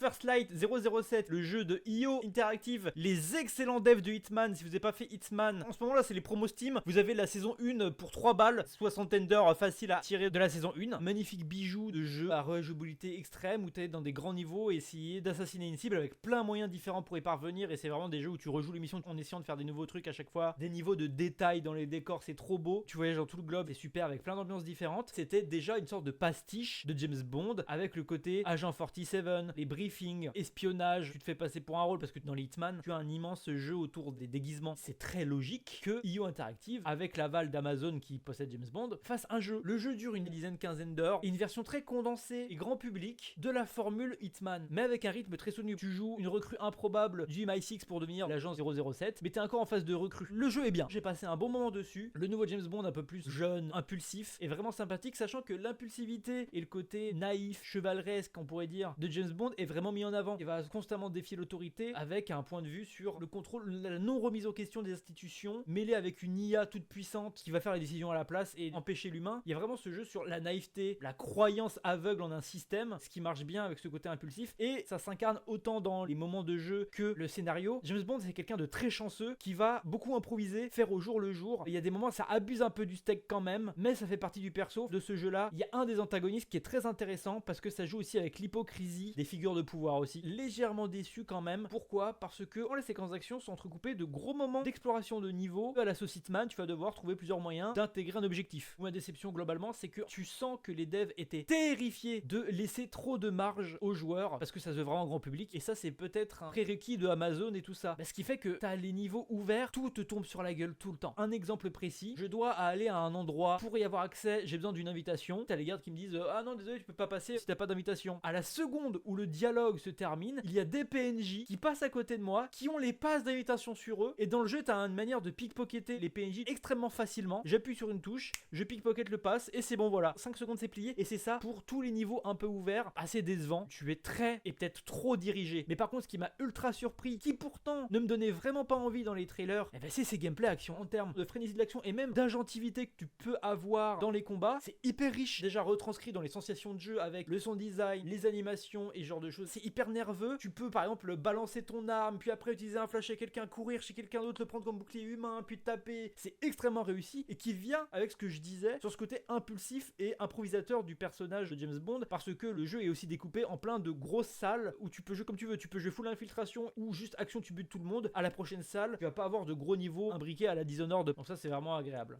First Light 007, le jeu de IO Interactive, les excellents devs de Hitman. Si vous n'avez pas fait Hitman, en ce moment là c'est les promos Steam, vous avez la saison 1 pour 3 balles, soixantaine d'heures facile à tirer de la saison 1. Magnifique bijou de jeu à rejouabilité extrême où tu es dans des grands niveaux et essayer d'assassiner une cible avec plein de moyens différents pour y parvenir, et c'est vraiment des jeux où tu rejoues les missions en essayant de faire des nouveaux trucs à chaque fois, des niveaux de détails dans les décors, c'est trop beau, tu voyages dans tout le globe, c'est super avec plein d'ambiances différentes. C'était déjà une sorte de pastiche de James Bond avec le côté agent 47, les briefings, espionnage, tu te fais passer pour un rôle parce que dans les Hitman, tu as un immense jeu autour des déguisements. C'est très logique que IO Interactive, avec l'aval d'Amazon qui possède James Bond, fasse un jeu. Le jeu dure une dizaine, quinzaine d'heures, et une version très condensée et grand public de la formule Hitman, mais avec un rythme très soutenu. Tu joues une recrue improbable du MI6 pour devenir l'agent 007, mais t'es encore en phase de recrue. Le jeu est bien, j'ai passé un bon moment dessus. Le nouveau James Bond un peu plus jeune, impulsif, est vraiment sympathique, sachant que l'impulsivité et le côté naïf, chevaleresque, on pourrait dire, de James Bond est vraiment mis en avant. Il va constamment défier l'autorité avec un point de vue sur le contrôle, la non remise en question des institutions, mêlé avec une IA toute puissante qui va faire les décisions à la place et empêcher l'humain. Il y a vraiment ce jeu sur la naïveté, la croyance aveugle en un système, ce qui marche bien avec ce côté impulsif, et ça s'incarne autant dans les moments de jeu que le scénario. James Bond, c'est quelqu'un de très chanceux qui va beaucoup improviser, faire au jour le jour. Il y a des moments, ça abuse un peu du steak quand même, mais ça fait partie du perso de ce jeu-là. Il y a un des antagonistes qui est très intéressant parce que ça joue aussi avec l'hypocrisie des figures de pouvoir aussi. Légèrement déçu quand même. Pourquoi? Parce que les séquences d'action sont entrecoupées de gros moments d'exploration de niveau. À la sauce Hitman, tu vas devoir trouver plusieurs moyens d'intégrer un objectif. Ma déception globalement, c'est que tu sens que les devs étaient terrifiés de laisser trop de marge aux joueurs parce que ça se veut vraiment grand public, et ça c'est peut-être un prérequis de Amazon et tout ça. Ce qui fait que t'as les niveaux ouverts, tout te tombe sur la gueule tout le temps. Un exemple précis, je dois aller à un endroit pour y avoir accès, j'ai besoin d'une invitation. T'as les gardes qui me disent ah non désolé tu peux pas passer si t'as pas d'invitation. À la seconde où le dialogue se termine, il y a des PNJ qui passent à côté de moi, qui ont les passes d'invitation sur eux, et dans le jeu t'as une manière de pickpocketer les PNJ extrêmement facilement. J'appuie sur une touche, je pickpocket le pass et c'est bon, voilà, 5 secondes c'est plié, et c'est ça pour tous les niveaux un peu ouverts, assez décevant. Tu es très et peut-être trop dirigé. Mais par contre ce qui m'a ultra surpris, qui pourtant ne me donnait vraiment pas envie dans les trailers, c'est ces gameplay action en termes de frénésie de l'action et même d'agentivité que tu peux avoir dans les combats. C'est hyper riche, déjà retranscrit dans les sensations de jeu avec le son design, les animations et ce genre de choses. C'est hyper nerveux. Tu peux par exemple balancer ton arme, puis après utiliser un flash chez quelqu'un, courir chez quelqu'un d'autre, le prendre comme bouclier humain, puis te taper. C'est extrêmement réussi et qui vient avec ce que je disais sur ce côté impulsif et improvisateur du personnage de James Bond, parce que le jeu est aussi découpé en plein de grosses salles où tu peux jouer comme tu veux. Tu peux jouer full infiltration ou juste action, tu butes tout le monde. À la prochaine salle, tu vas pas avoir de gros niveaux imbriqués à la Dishonored. Donc ça c'est vraiment agréable.